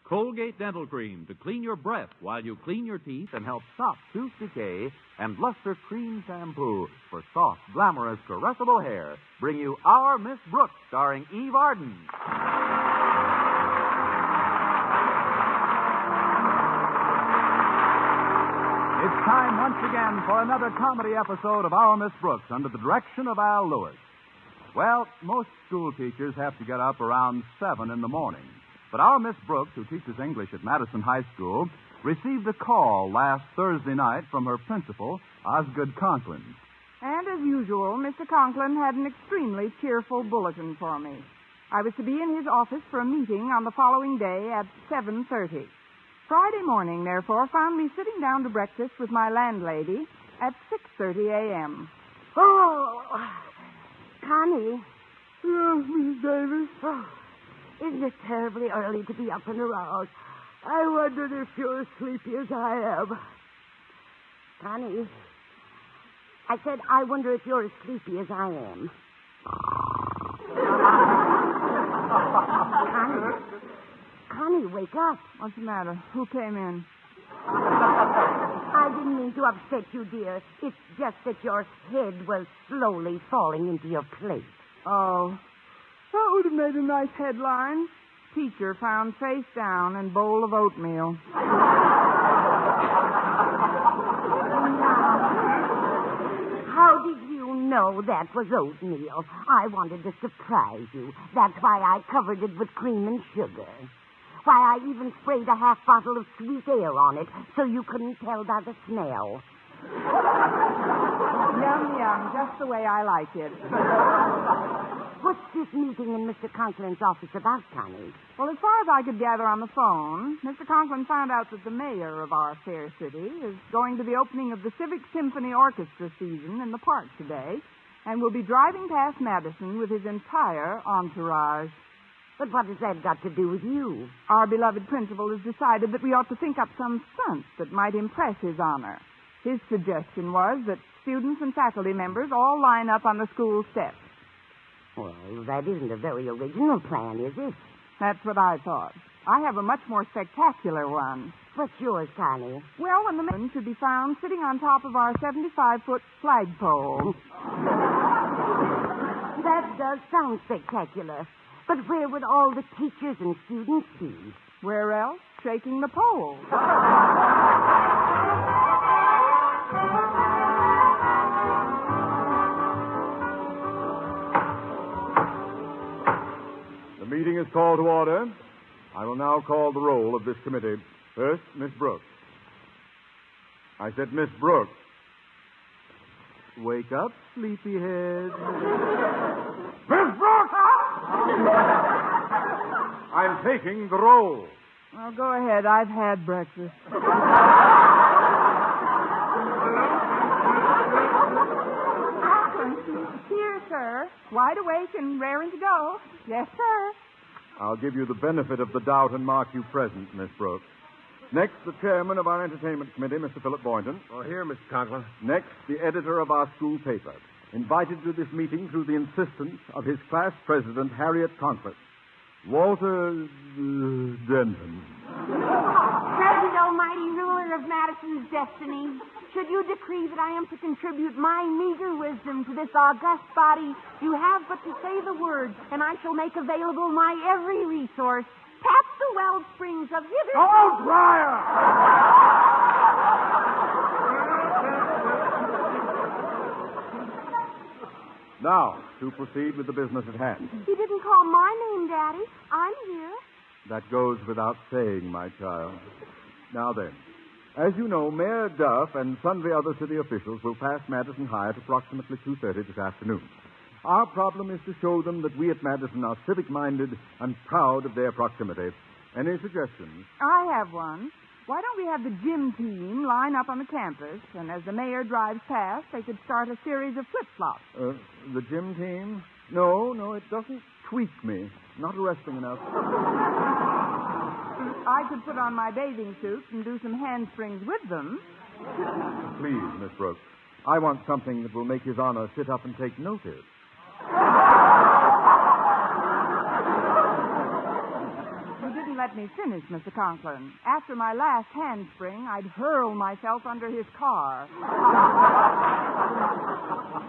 Colgate Dental Cream to clean your breath while you clean your teeth and help stop tooth decay, and Luster Cream Shampoo for soft, glamorous, caressable hair bring you Our Miss Brooks, starring Eve Arden. It's time once again for another comedy episode of Our Miss Brooks under the direction of Al Lewis. Well, most school teachers have to get up around 7 in the morning. But our Miss Brooks, who teaches English at Madison High School, received a call last Thursday night from her principal, Osgood Conklin. And as usual, Mr. Conklin had an extremely cheerful bulletin for me. I was to be in his office for a meeting on the following day at 7:30. Friday morning, therefore, found me sitting down to breakfast with my landlady at 6:30 a.m. Oh, Connie. Yes, Mrs. Davis. Oh, isn't it terribly early to be up and aroused? I wondered if you're as sleepy as I am. Connie, I said I wonder if you're as sleepy as I am. Connie, wake up. What's the matter? Who came in? I didn't mean to upset you, dear. It's just that your head was slowly falling into your plate. Oh, that would have made a nice headline. Teacher found face down in bowl of oatmeal. How did you know that was oatmeal? I wanted to surprise you. That's why I covered it with cream and sugar. Why I even sprayed a half bottle of sweet ale on it so you couldn't tell by the smell. Yum, yum, just the way I like it. What's this meeting in Mr. Conklin's office about, Connie? Well, as far as I could gather on the phone, Mr. Conklin found out that the mayor of our fair city is going to the opening of the Civic Symphony Orchestra season in the park today and will be driving past Madison with his entire entourage. But what has that got to do with you? Our beloved principal has decided that we ought to think up some stunts that might impress his honor. His suggestion was that students and faculty members all line up on the school steps. Well, that isn't a very original plan, is it? That's what I thought. I have a much more spectacular one. What's yours, Connie? Well, when the man should be found sitting on top of our 75-foot flagpole. That does sound spectacular. But where would all the teachers and students be? Where else? Shaking the pole. The meeting is called to order. I will now call the roll of this committee. First, Miss Brooks. I said Miss Brooks. Wake up, sleepyhead. Miss Brooks! I'm taking the roll. Well, go ahead. I've had breakfast. Here, sir. Wide awake and raring to go. Yes, sir. I'll give you the benefit of the doubt and mark you present, Miss Brooks. Next, the chairman of our entertainment committee, Mr. Philip Boynton. Oh, here, Mr. Conklin. Next, the editor of our school paper, invited to this meeting through the insistence of his class president, Harriet Conklin. Walter Denton. Present almighty ruler of Madison's destiny, should you decree that I am to contribute my meager wisdom to this august body, you have but to say the word, and I shall make available my every resource. Tap the well springs of hither... Oh, Briar! Now, to proceed with the business at hand. You didn't call my name, Daddy. I'm here. That goes without saying, my child. Now then, as you know, Mayor Duff and sundry other city officials will pass Madison High at approximately 2:30 this afternoon. Our problem is to show them that we at Madison are civic-minded and proud of their proximity. Any suggestions? I have one. Why don't we have the gym team line up on the campus, and as the mayor drives past, they could start a series of flip-flops. The gym team? No, it doesn't tweak me. Not arresting enough. I could put on my bathing suit and do some handsprings with them. Please, Miss Brooks. I want something that will make his honor sit up and take notice. You didn't let me finish, Mr. Conklin. After my last handspring, I'd hurl myself under his car.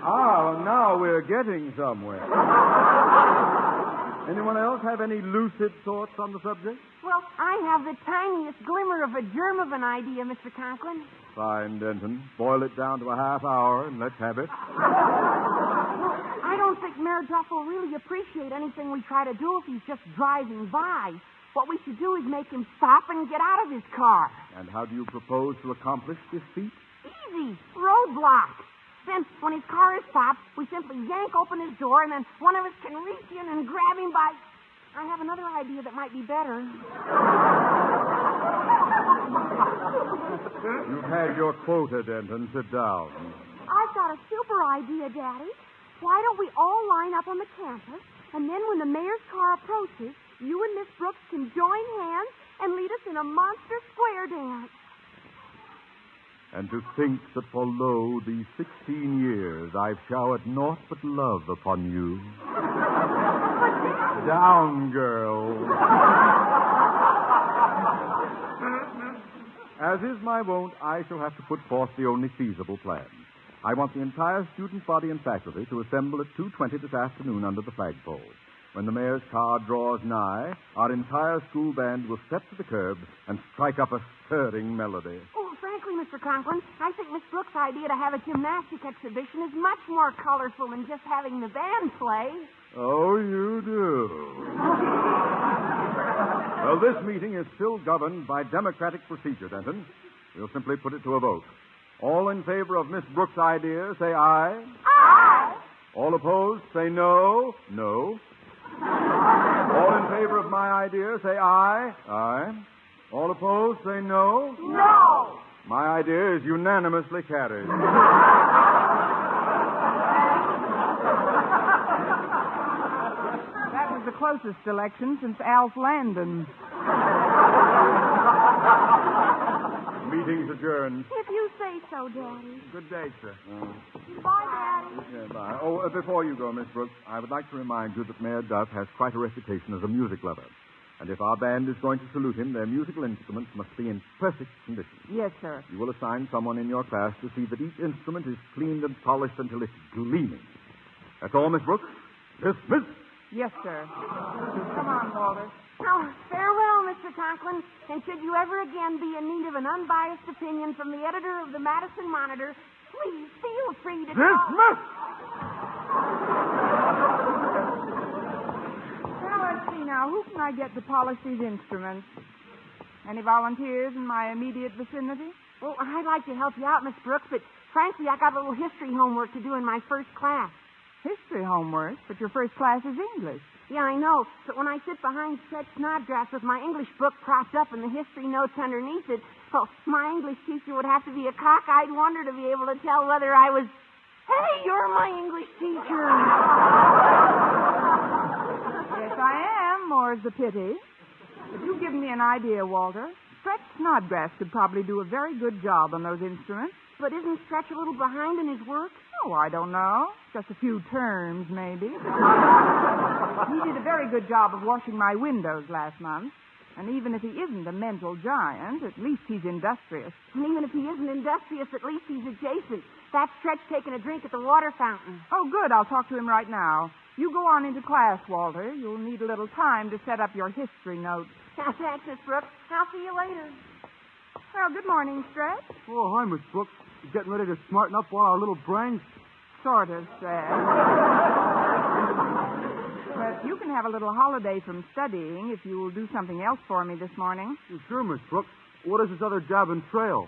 Well, now we're getting somewhere. Anyone else have any lucid thoughts on the subject? Well, I have the tiniest glimmer of a germ of an idea, Mr. Conklin. Fine, Denton. Boil it down to a half hour and let's have it. I don't think Mayor Duff will really appreciate anything we try to do if he's just driving by. What we should do is make him stop and get out of his car. And how do you propose to accomplish this feat? Easy. Roadblock. Then, when his car is stopped, we simply yank open his door, and then one of us can reach in and grab him by... I have another idea that might be better. You've had your quota, Denton. Sit down. I've got a super idea, Daddy. Why don't we all line up on the campus, and then when the mayor's car approaches, you and Miss Brooks can join hands and lead us in a monster square dance. And to think that for lo, these 16 years I've showered naught but love upon you. Down, girl. As is my wont, I shall have to put forth the only feasible plan. I want the entire student body and faculty to assemble at 2:20 this afternoon under the flagpole. When the mayor's car draws nigh, our entire school band will step to the curb and strike up a stirring melody. Oh, frankly, Mr. Conklin, I think Miss Brooks' idea to have a gymnastic exhibition is much more colorful than just having the band play. Oh, you do. Well, this meeting is still governed by democratic procedure, Denton. We'll simply put it to a vote. All in favor of Miss Brooks' idea, say aye. Aye. All opposed, say no. No. All in favor of my idea, say aye. Aye. All opposed, say no. No. My idea is unanimously carried. That was the closest election since Alf Landon. Meeting's adjourned. If you say so, Daddy. Good day, sir. Bye, Daddy. Yeah, bye. Oh, before you go, Miss Brooks, I would like to remind you that Mayor Duff has quite a reputation as a music lover. And if our band is going to salute him, their musical instruments must be in perfect condition. Yes, sir. You will assign someone in your class to see that each instrument is cleaned and polished until it's gleaming. That's all, Miss Brooks. Dismiss. Yes, sir. Come on, Walter. Now, farewell, Mr. Conklin. And should you ever again be in need of an unbiased opinion from the editor of the Madison Monitor, please feel free to call. Dismiss! Well, let's see now. Who can I get to polish these instruments? Any volunteers in my immediate vicinity? Well, I'd like to help you out, Miss Brooks, but frankly, I got a little history homework to do in my first class. History homework? But your first class is English. Yeah, I know, but when I sit behind Stretch Snodgrass with my English book propped up and the history notes underneath it, well, my English teacher would have to be a cock-eyed wonder to be able to tell whether I was, hey, you're my English teacher. Yes, I am, more's the pity. But you've given me an idea, Walter. Stretch Snodgrass could probably do a very good job on those instruments. But isn't Stretch a little behind in his work? Oh, I don't know. Just a few terms, maybe. He did a very good job of washing my windows last month. And even if he isn't a mental giant, at least he's industrious. And even if he isn't industrious, at least he's adjacent. That's Stretch taking a drink at the water fountain. Oh, good. I'll talk to him right now. You go on into class, Walter. You'll need a little time to set up your history notes. Thanks, Miss Brooks. I'll see you later. Well, good morning, Stretch. Oh, hi, Miss Brooks. You getting ready to smarten up all our little brains? Sort of, Stretch. But you can have a little holiday from studying if you will do something else for me this morning. Well, sure, Miss Brooks. What does this other job entail?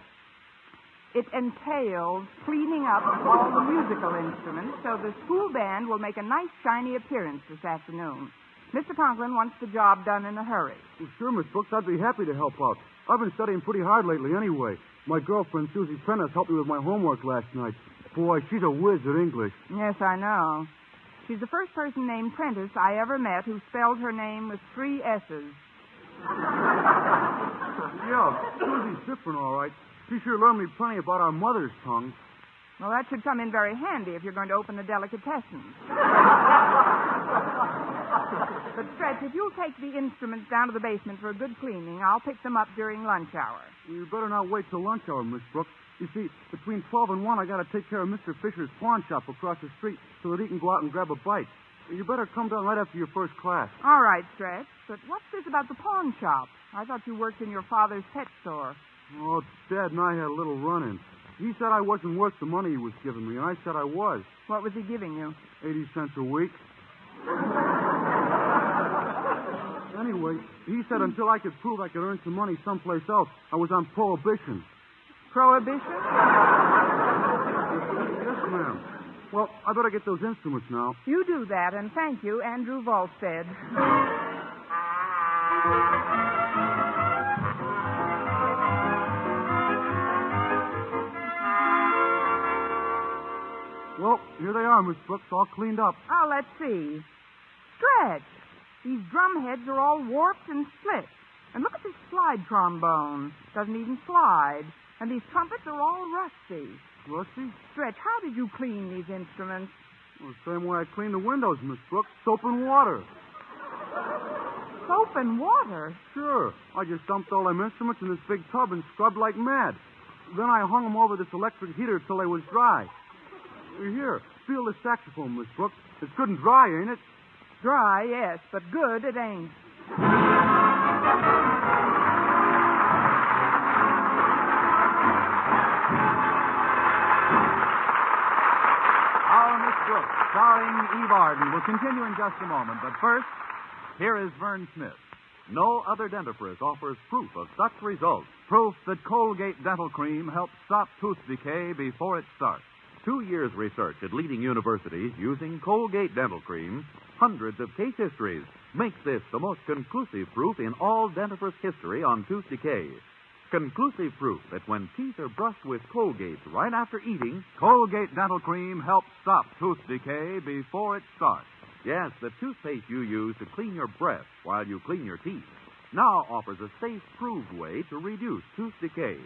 It entails cleaning up all the musical instruments so the school band will make a nice, shiny appearance this afternoon. Mr. Conklin wants the job done in a hurry. Well, sure, Miss Brooks. I'd be happy to help out. I've been studying pretty hard lately anyway. My girlfriend, Susie Prentice, helped me with my homework last night. Boy, she's a whiz at English. Yes, I know. She's the first person named Prentice I ever met who spelled her name with 3 S's. Yeah, Susie's different, all right. She sure learned me plenty about our mother's tongues. Well, that should come in very handy if you're going to open the delicatessens. But, Stretch, if you'll take the instruments down to the basement for a good cleaning, I'll pick them up during lunch hour. You better not wait till lunch hour, Miss Brooks. You see, between 12 and 1, I got to take care of Mr. Fisher's pawn shop across the street so that he can go out and grab a bite. You better come down right after your first class. All right, Stretch. But what's this about the pawn shop? I thought you worked in your father's pet store. Oh, Dad and I had a little run-in. He said I wasn't worth the money he was giving me, and I said I was. What was he giving you? 80 cents a week. Anyway, he said until I could prove I could earn some money someplace else, I was on prohibition. Prohibition? Yes, ma'am. Well, I better get those instruments now. You do that, and thank you, Andrew Volstead. Well, here they are, Miss Brooks, all cleaned up. Oh, let's see. Stretch. These drum heads are all warped and split. And look at this slide trombone. Doesn't even slide. And these trumpets are all rusty. Rusty? Stretch, how did you clean these instruments? Well, the same way I clean the windows, Miss Brooks. Soap and water. Soap and water? Sure. I just dumped all them instruments in this big tub and scrubbed like mad. Then I hung them over this electric heater till they was dry. Here, feel this saxophone, Miss Brooks. It's good and dry, ain't it? Dry, yes, but good it ain't. Our Miss Brooks, starring Eve Arden, will continue in just a moment. But first, here is Vern Smith. No other dentifrice offers proof of such results. Proof that Colgate Dental Cream helps stop tooth decay before it starts. 2 years' research at leading universities using Colgate Dental Cream, hundreds of case histories, makes this the most conclusive proof in all dentifrice history on tooth decay. Conclusive proof that when teeth are brushed with Colgate right after eating, Colgate Dental Cream helps stop tooth decay before it starts. Yes, the toothpaste you use to clean your breath while you clean your teeth now offers a safe, proved way to reduce tooth decay.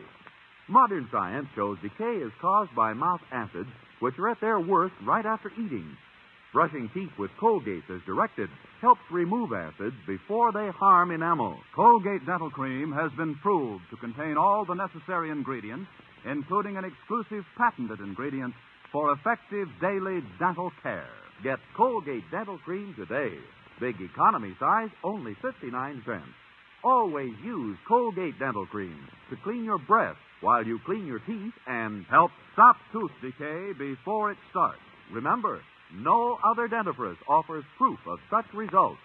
Modern science shows decay is caused by mouth acids, which are at their worst right after eating. Brushing teeth with Colgate as directed helps remove acids before they harm enamel. Colgate Dental Cream has been proved to contain all the necessary ingredients, including an exclusive patented ingredient for effective daily dental care. Get Colgate Dental Cream today. Big economy size, only 59 cents. Always use Colgate Dental Cream to clean your breath while you clean your teeth and help stop tooth decay before it starts. Remember, no other dentifrice offers proof of such results.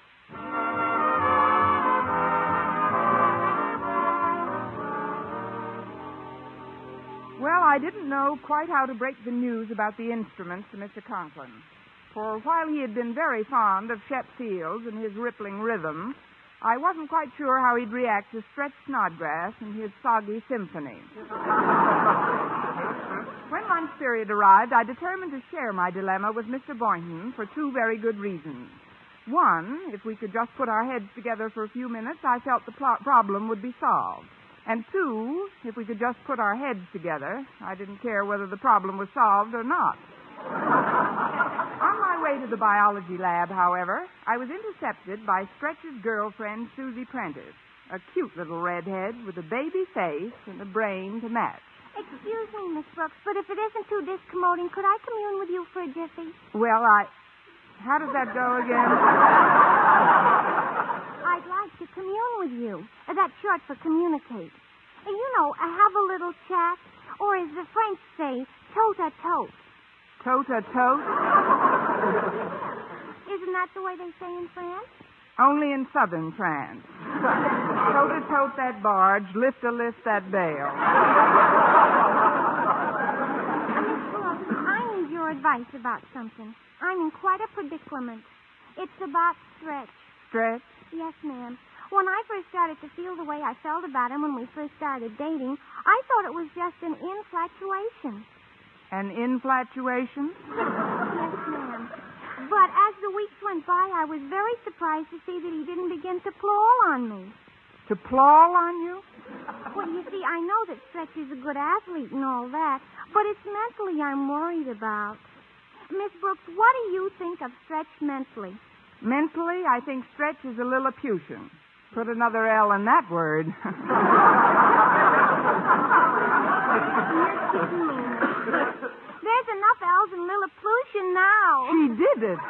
Well, I didn't know quite how to break the news about the instruments to Mr. Conklin. For while he had been very fond of Shep Fields and his rippling rhythm, I wasn't quite sure how he'd react to Stretch Snodgrass and his soggy symphony. When lunch period arrived, I determined to share my dilemma with Mr. Boynton for 2 very good reasons. One, if we could just put our heads together for a few minutes, I felt the problem would be solved. And 2, if we could just put our heads together, I didn't care whether the problem was solved or not. On my way to the biology lab, however, I was intercepted by Stretch's girlfriend, Susie Prentice, a cute little redhead with a baby face and a brain to match. Excuse me, Miss Brooks, but if it isn't too discommoding, could I commune with you for a jiffy? Well, how does that go again? I'd like to commune with you. That's short for communicate. And you know, have a little chat, or as the French say, tote-a-tote. Tote-a-tote? Isn't that the way they say in France? Only in southern France. Tote-a-tote that barge, lift-a-lift that bale. Miss Brooks, I need your advice about something. I'm in quite a predicament. It's about Stretch. Stretch? Yes, ma'am. When I first started to feel the way I felt about him when we first started dating, I thought it was just an infatuation. An infatuation? Yes, ma'am. But as the weeks went by, I was very surprised to see that he didn't begin to plawl on me. To plawl on you? Well, you see, I know that Stretch is a good athlete and all that, but it's mentally I'm worried about. Miss Brooks, what do you think of Stretch mentally? Mentally, I think Stretch is a Lilliputian. Put another L in that word. There's enough L's in Lilliputian now. She did it.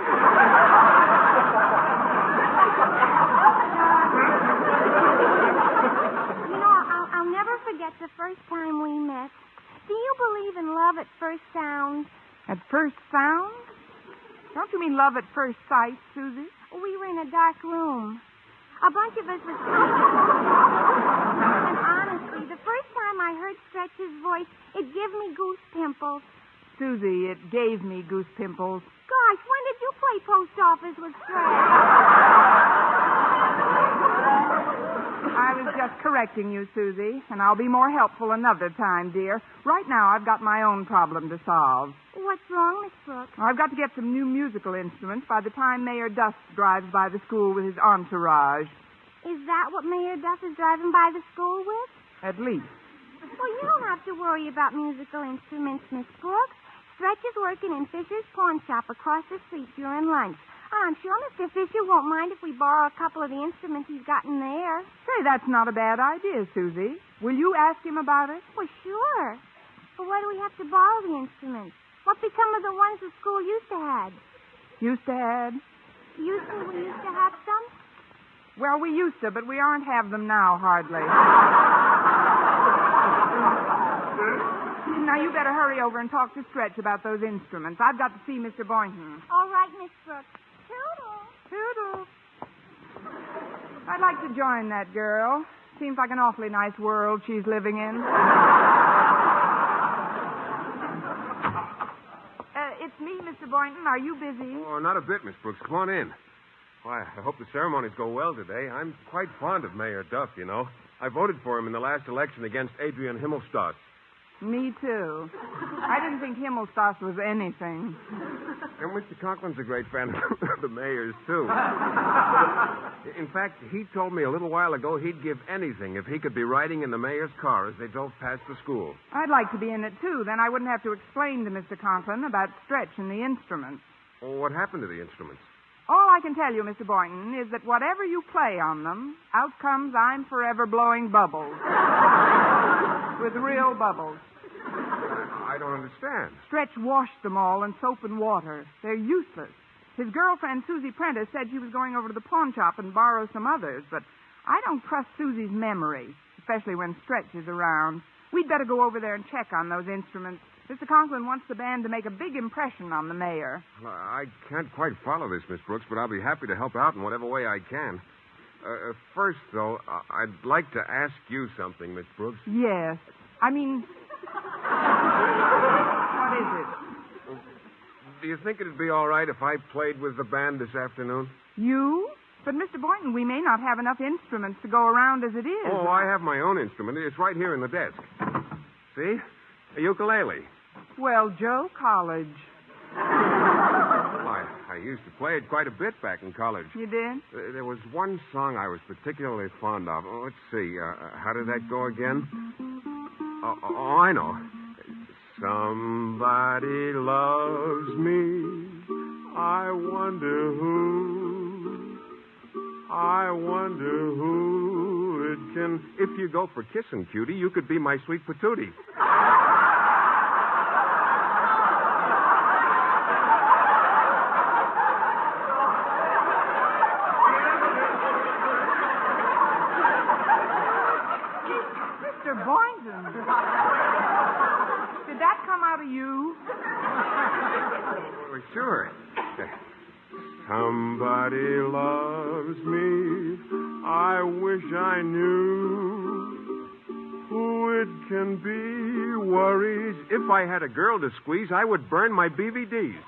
You know, I'll never forget the first time we met. Do you believe in love at first sound? At first sound? Don't you mean love at first sight, Susie? We were in a dark room. A bunch of us were sleeping. And honestly, the first time I heard Stretch's voice, it gave me goose pimples. Susie, it gave me goose pimples. Gosh, when did you play post office with Stretch? I was just correcting you, Susie, and I'll be more helpful another time, dear. Right now, I've got my own problem to solve. What's wrong, Miss Brooks? I've got to get some new musical instruments by the time Mayor Duff drives by the school with his entourage. Is that what Mayor Duff is driving by the school with? At least. Well, you don't have to worry about musical instruments, Miss Brooks. Stretch is working in Fisher's pawn shop across the street during lunch. I'm sure Mr. Fisher won't mind if we borrow a couple of the instruments he's got in there. Say, that's not a bad idea, Susie. Will you ask him about it? Well, sure. But why do we have to borrow the instruments? What become of the ones the school used to have? Used to have? We used to have some? Well, we used to, but we aren't have them now, hardly. Now, you better hurry over and talk to Stretch about those instruments. I've got to see Mr. Boynton. All right, Miss Brooks. Toodle. Toodle. I'd like to join that girl. Seems like an awfully nice world she's living in. It's me, Mr. Boynton. Are you busy? Oh, not a bit, Miss Brooks. Come on in. Why, I hope the ceremonies go well today. I'm quite fond of Mayor Duff, you know. I voted for him in the last election against Adrian Himmelstoss. Me, too. I didn't think Himmelstoss was anything. And Mr. Conklin's a great fan of the mayor's, too. In fact, he told me a little while ago he'd give anything if he could be riding in the mayor's car as they drove past the school. I'd like to be in it, too. Then I wouldn't have to explain to Mr. Conklin about Stretch and the instruments. Well, what happened to the instruments? All I can tell you, Mr. Boynton, is that whatever you play on them, out comes I'm forever blowing bubbles. With real bubbles. I don't understand. Stretch washed them all in soap and water. They're useless. His girlfriend, Susie Prentice, said she was going over to the pawn shop and borrow some others, but I don't trust Susie's memory, especially when Stretch is around. We'd better go over there and check on those instruments. Mr. Conklin wants the band to make a big impression on the mayor. Well, I can't quite follow this, Miss Brooks, but I'll be happy to help out in whatever way I can. First, though, I'd like to ask you something, Miss Brooks. Yes. I mean... What is it? Do you think it'd be all right if I played with the band this afternoon? You? But, Mr. Boynton, we may not have enough instruments to go around as it is. Oh, I have my own instrument. It's right here in the desk. See? A ukulele. Well, Joe, college. I used to play it quite a bit back in college. You did? There was one song I was particularly fond of. Oh, let's see. How did that go again? Oh, I know. Somebody loves me. I wonder who. I wonder who it can... If you go for kissing, cutie, you could be my sweet patootie. Mr. Boynton. Did that come out of you? Well, sure. Somebody loves me. I wish I knew who it can be. Worries. If I had a girl to squeeze, I would burn my BVDs.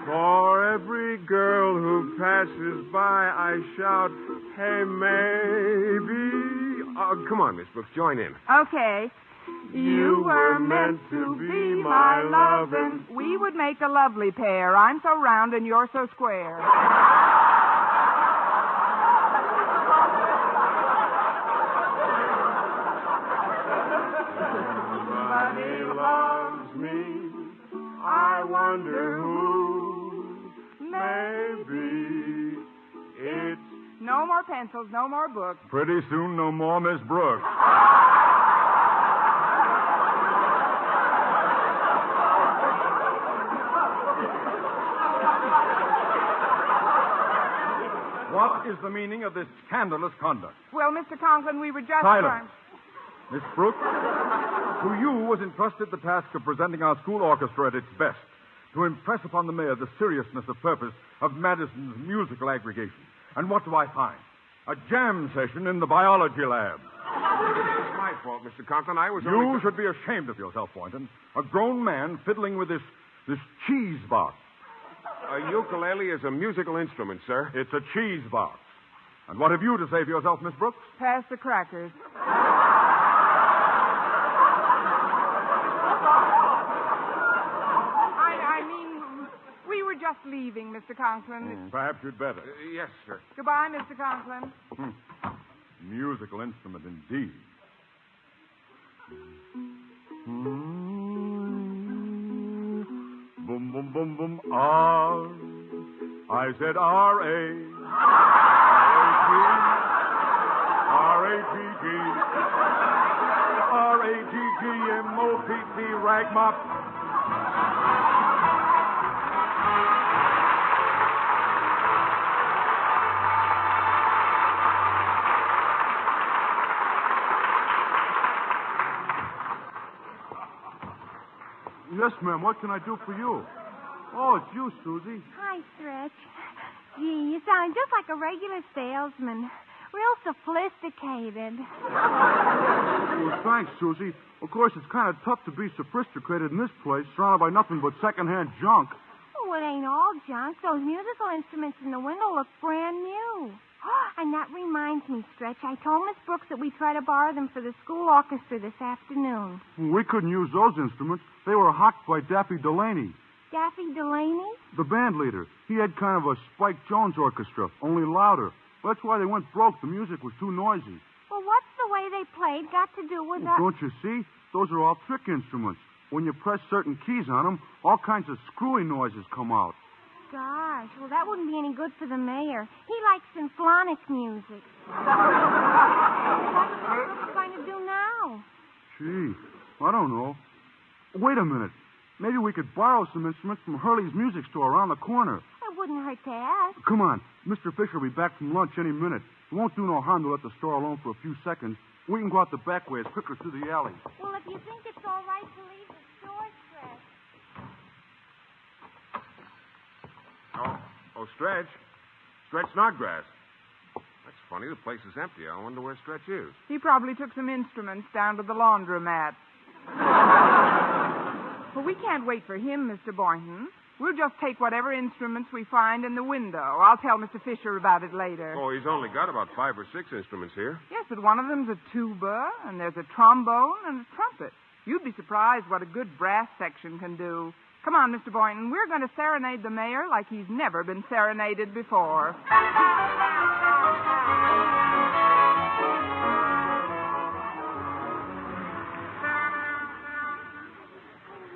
For every girl who passes by, I shout, hey, maybe. Come on, Miss Brooks, join in. Okay. You were meant to be my lovin'. We would make a lovely pair. I'm so round and you're so square. Somebody loves me. I wonder who. Maybe it's... No more pencils, no more books. Pretty soon, no more Miss Brooks. What is the meaning of this scandalous conduct? Well, Mr. Conklin, we were just Silence. Miss Brooks, to you was entrusted the task of presenting our school orchestra at its best, to impress upon the mayor the seriousness of purpose of Madison's musical aggregation. And what do I find? A jam session in the biology lab. It's my fault, Mr. Conklin. I was You only... should be ashamed of yourself, Boynton. A grown man fiddling with this cheese box. A ukulele is a musical instrument, sir. It's a cheese box. And what have you to say for yourself, Miss Brooks? Pass the crackers. I mean, we were just leaving, Mr. Conklin. Perhaps you'd better. Yes, sir. Goodbye, Mr. Conklin. Musical instrument indeed. Boom, boom, boom, boom. R. I said R-A. R-A-G-G. R-A-G-G-M-O-P-T. Ragmop. Yes, ma'am. What can I do for you? Oh, it's you, Susie. Hi, Stretch. Gee, you sound just like a regular salesman. Real sophisticated. Well, thanks, Susie. Of course, it's kind of tough to be sophisticated in this place, surrounded by nothing but secondhand junk. Oh, it ain't all junk. Those musical instruments in the window look brand new. And that reminds me, Stretch, I told Miss Brooks that we try to borrow them for the school orchestra this afternoon. We couldn't use those instruments. They were hocked by Daffy Delaney, Daffy Delaney? the band leader. He had kind of a Spike Jones orchestra, only louder. That's why they went broke. The music was too noisy. Well, what's the way they played got to do with Well, don't you see? Those are all trick instruments. When you press certain keys on them, all kinds of screwy noises come out. Gosh, well, that wouldn't be any good for the mayor. He likes symphonic music. What's he going to do now? Gee, I don't know. Wait a minute. Maybe we could borrow some instruments from Hurley's music store around the corner. It wouldn't hurt to ask. Come on. Mr. Fisher will be back from lunch any minute. It won't do no harm to let the store alone for a few seconds. We can go out the back way as quicker through the alley. Well, if you think it's all right to leave the store, Stretch. Oh, Stretch. Stretch Snodgrass. That's funny. The place is empty. I wonder where Stretch is. He probably took some instruments down to the laundromat. Well, we can't wait for him, Mr. Boynton. We'll just take whatever instruments we find in the window. I'll tell Mr. Fisher about it later. Oh, he's only got about 5 or 6 instruments here. Yes, but one of them's a tuba, and there's a trombone and a trumpet. You'd be surprised what a good brass section can do. Come on, Mr. Boynton. We're going to serenade the mayor like he's never been serenaded before.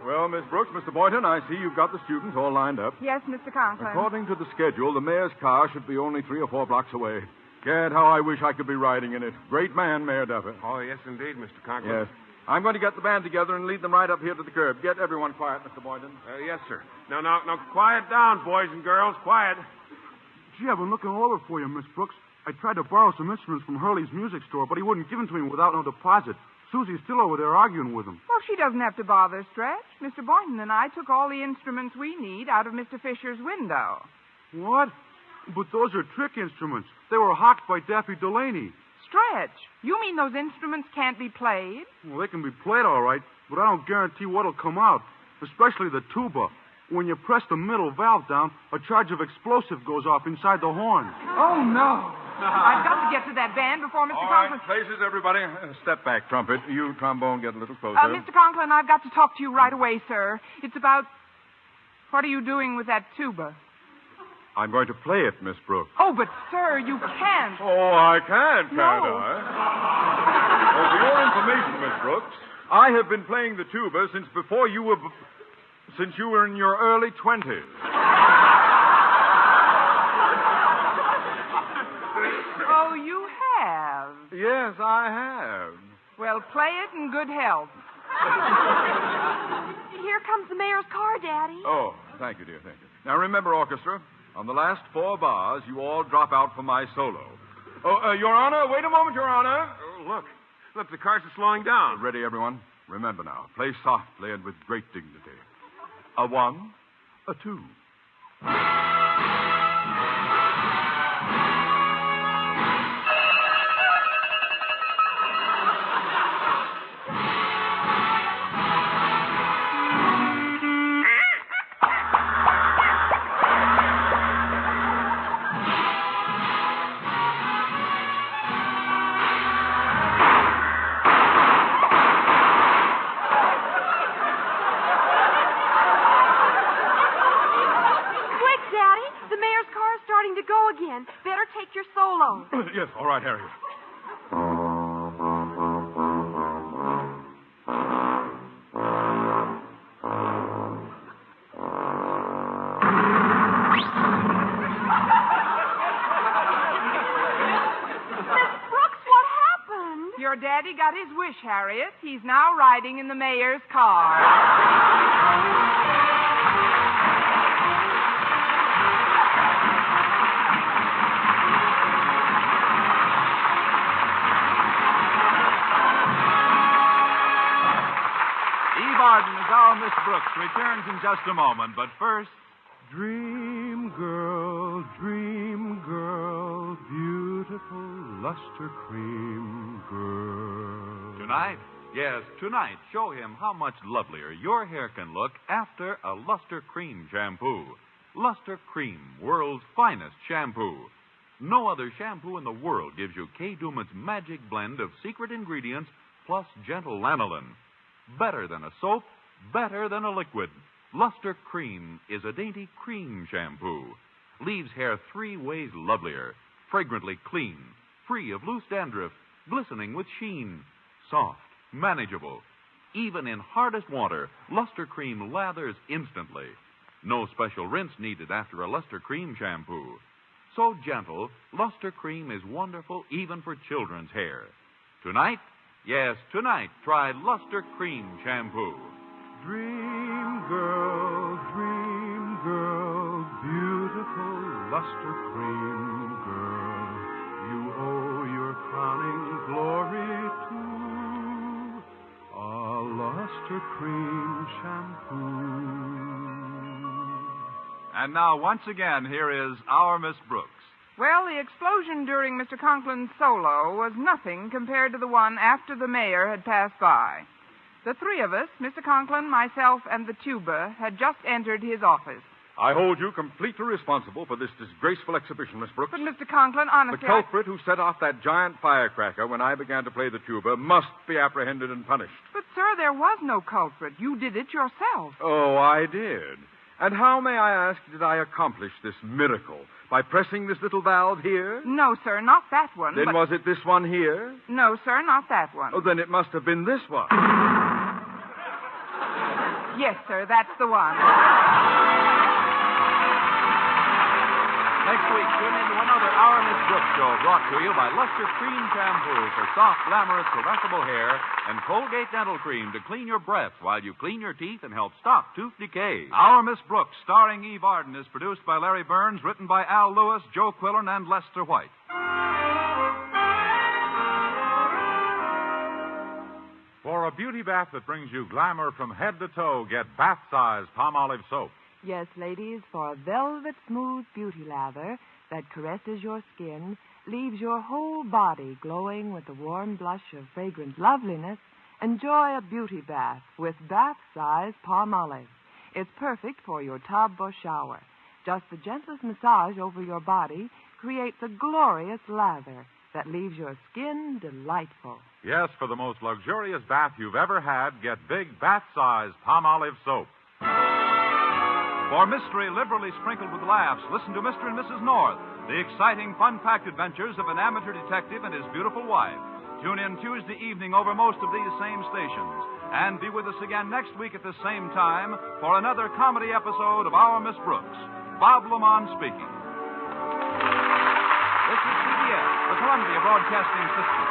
Well, Miss Brooks, Mr. Boynton, I see you've got the students all lined up. Yes, Mr. Conklin. According to the schedule, the mayor's car should be only 3 or 4 blocks away. Gad, how I wish I could be riding in it. Great man, Mayor Duffy. Oh, yes, indeed, Mr. Conklin. Yes. I'm going to get the band together and lead them right up here to the curb. Get everyone quiet, Mr. Boynton. Yes, sir. Now, quiet down, boys and girls. Quiet. Gee, I've been looking all over for you, Miss Brooks. I tried to borrow some instruments from Hurley's music store, but he wouldn't give them to me without no deposit. Susie's still over there arguing with him. Well, she doesn't have to bother, Stretch. Mr. Boynton and I took all the instruments we need out of Mr. Fisher's window. What? But those are trick instruments. They were hocked by Daffy Delaney. Stretch, you mean those instruments can't be played? Well, they can be played all right, but I don't guarantee what'll come out, especially the tuba. When you press the middle valve down, a charge of explosive goes off inside the horn. Oh, no. I've got to get to that band before Mr. All right, Conklin... places, everybody. Step back, trumpet. You, trombone, get a little closer. Mr. Conklin, I've got to talk to you right away, sir. It's about... What are you doing with that tuba? I'm going to play it, Miss Brooks. Oh, but, sir, you can't. Oh, I can't, can't No. I? Well, for your information, Miss Brooks, I have been playing the tuba since before you were... since you were in your early 20s. Oh, you have? Yes, I have. Well, play it in good health. Here comes the mayor's car, Daddy. Oh, thank you, dear, thank you. Now, remember, orchestra, on the last 4 bars, you all drop out for my solo. Oh, Your Honor, wait a moment, Your Honor. Oh, look. Look, the cars are slowing down. Ready, everyone? Remember now, play softly and with great dignity. A 1, a 2. Better take your solo. Yes, all right, Harriet. Your daddy got his wish, Harriet. He's now riding in the mayor's car. Eve Arden as our Miss Brooks returns in just a moment, but first... Dream girl, beautiful luster cream girl. Tonight, yes, tonight, show him how much lovelier your hair can look after a Luster Cream shampoo. Luster Cream, world's finest shampoo. No other shampoo in the world gives you Kay Daumit's magic blend of secret ingredients plus gentle lanolin. Better than a soap, better than a liquid. Luster Cream is a dainty cream shampoo. Leaves hair 3 ways lovelier. Fragrantly clean, free of loose dandruff, glistening with sheen. Soft, manageable. Even in hardest water, Luster Cream lathers instantly. No special rinse needed after a Luster Cream shampoo. So gentle, Luster Cream is wonderful even for children's hair. Tonight, yes, tonight, try Luster Cream shampoo. Dream girl, beautiful luster cream girl. You owe your crowning glory to a luster cream shampoo. And now, once again, here is our Miss Brooks. Well, the explosion during Mr. Conklin's solo was nothing compared to the one after the mayor had passed by. The 3 of us, Mr. Conklin, myself, and the tuba, had just entered his office. I hold you completely responsible for this disgraceful exhibition, Miss Brooks. But, Mr. Conklin, The honestly... culprit who set off that giant firecracker when I began to play the tuba must be apprehended and punished. But, sir, there was no culprit. You did it yourself. Oh, I did. And how, may I ask, did I accomplish this miracle? By pressing this little valve here? No, sir, not that one. Then was it this one here? No, sir, not that one. Oh, then it must have been this one. Yes, sir, that's the one. Next week, tune in to another Our Miss Brooks show brought to you by Luster Cream Shampoo for soft, glamorous, caressable hair and Colgate Dental Cream to clean your breath while you clean your teeth and help stop tooth decay. Our Miss Brooks, starring Eve Arden, is produced by Larry Burns, written by Al Lewis, Joe Quillen, and Lester White. For a beauty bath that brings you glamour from head to toe, get bath-size Palmolive soap. Yes, ladies, for a velvet smooth beauty lather that caresses your skin, leaves your whole body glowing with the warm blush of fragrant loveliness, enjoy a beauty bath with bath-size Palmolive. It's perfect for your tub or shower. Just the gentlest massage over your body creates a glorious lather that leaves your skin delightful. Yes, for the most luxurious bath you've ever had, get big bath-size Palmolive soap. For mystery liberally sprinkled with laughs, listen to Mr. and Mrs. North, the exciting, fun-packed adventures of an amateur detective and his beautiful wife. Tune in Tuesday evening over most of these same stations. And be with us again next week at the same time for another comedy episode of Our Miss Brooks. Bob Lamont speaking. This is CBS, the Columbia Broadcasting System.